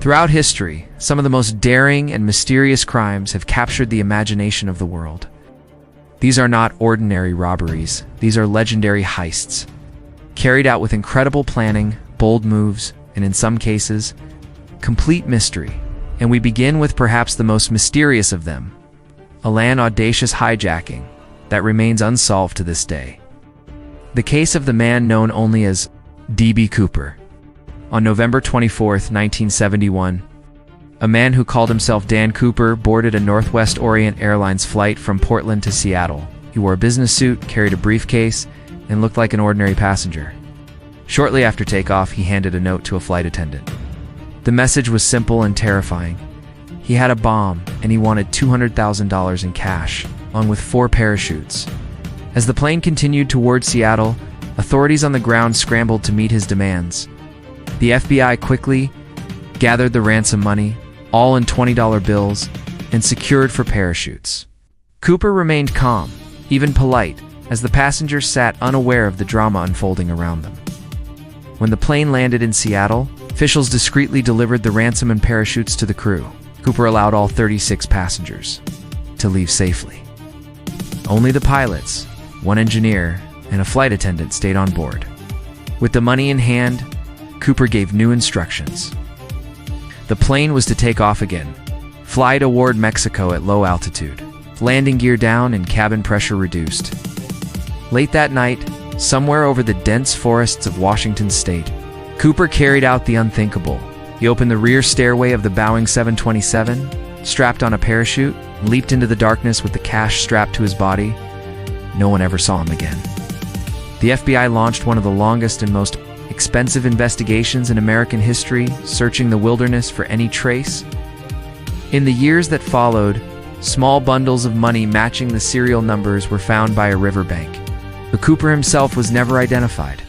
Throughout history, some of the most daring and mysterious crimes have captured the imagination of the world. These are not ordinary robberies, these are legendary heists, carried out with incredible planning, bold moves, and in some cases, complete mystery. And we begin with perhaps the most mysterious of them, a audacious hijacking that remains unsolved to this day. The case of the man known only as D.B. Cooper. On November 24, 1971, a man who called himself Dan Cooper boarded a Northwest Orient Airlines flight from Portland to Seattle. He wore a business suit, carried a briefcase, and looked like an ordinary passenger. Shortly after takeoff, he handed a note to a flight attendant. The message was simple and terrifying. He had a bomb, and he wanted $200,000 in cash, along with 4 parachutes. As the plane continued toward Seattle, authorities on the ground scrambled to meet his demands. The FBI quickly gathered the ransom money, all in $20 bills, and secured for parachutes. Cooper remained calm, even polite, as the passengers sat unaware of the drama unfolding around them. When the plane landed in Seattle, officials discreetly delivered the ransom and parachutes to the crew. Cooper allowed all 36 passengers to leave safely. Only the pilots, 1 engineer, and a flight attendant stayed on board. With the money in hand, Cooper gave new instructions. The plane was to take off again, fly toward Mexico at low altitude, landing gear down and cabin pressure reduced. Late that night, somewhere over the dense forests of Washington state, Cooper carried out the unthinkable. He opened the rear stairway of the Boeing 727, strapped on a parachute, and leaped into the darkness with the cash strapped to his body. No one ever saw him again. The FBI launched one of the longest and most expensive investigations in American history, searching the wilderness for any trace. In the years that followed, small bundles of money matching the serial numbers were found by a riverbank. But Cooper himself was never identified.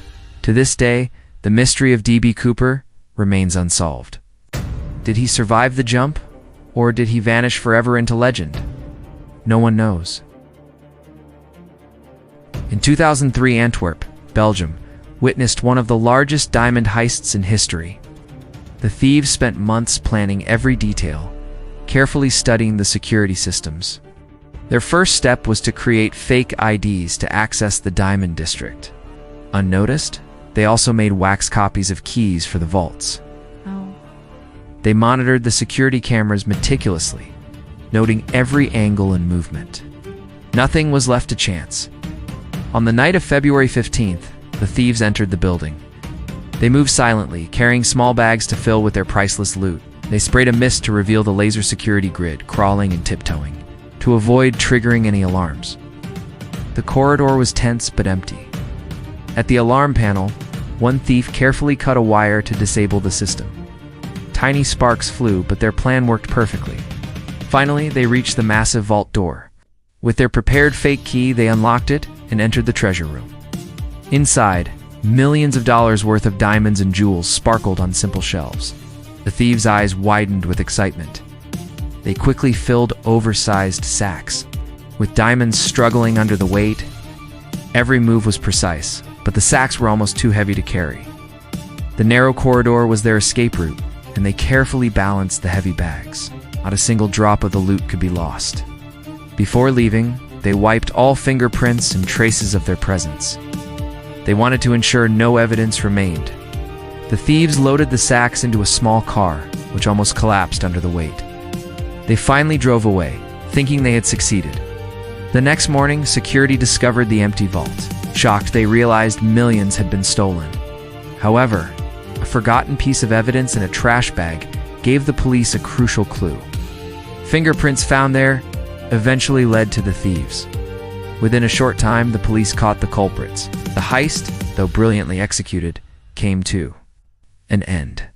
To this day, the mystery of D.B. Cooper remains unsolved. Did he survive the jump, or did he vanish forever into legend? No one knows. In 2003, Antwerp, Belgium, witnessed one of the largest diamond heists in history. The thieves spent months planning every detail, carefully studying the security systems. Their first step was to create fake IDs to access the diamond district. Unnoticed, they also made wax copies of keys for the vaults. They monitored the security cameras meticulously, noting every angle and movement. Nothing was left to chance. On the night of February 15th, the thieves entered the building. They moved silently, carrying small bags to fill with their priceless loot. They sprayed a mist to reveal the laser security grid, crawling and tiptoeing, to avoid triggering any alarms. The corridor was tense but empty. At the alarm panel, one thief carefully cut a wire to disable the system. Tiny sparks flew, but their plan worked perfectly. Finally, they reached the massive vault door. With their prepared fake key, they unlocked it and entered the treasure room. Inside, millions of dollars worth of diamonds and jewels sparkled on simple shelves. The thieves' eyes widened with excitement. They quickly filled oversized sacks, with diamonds struggling under the weight. Every move was precise, but the sacks were almost too heavy to carry. The narrow corridor was their escape route, and they carefully balanced the heavy bags. Not a single drop of the loot could be lost. Before leaving, they wiped all fingerprints and traces of their presence. They wanted to ensure no evidence remained. The thieves loaded the sacks into a small car, which almost collapsed under the weight. They finally drove away, thinking they had succeeded. The next morning, security discovered the empty vault. Shocked, they realized millions had been stolen. However, a forgotten piece of evidence in a trash bag gave the police a crucial clue. Fingerprints found there eventually led to the thieves. Within a short time, the police caught the culprits. The heist, though brilliantly executed, came to an end.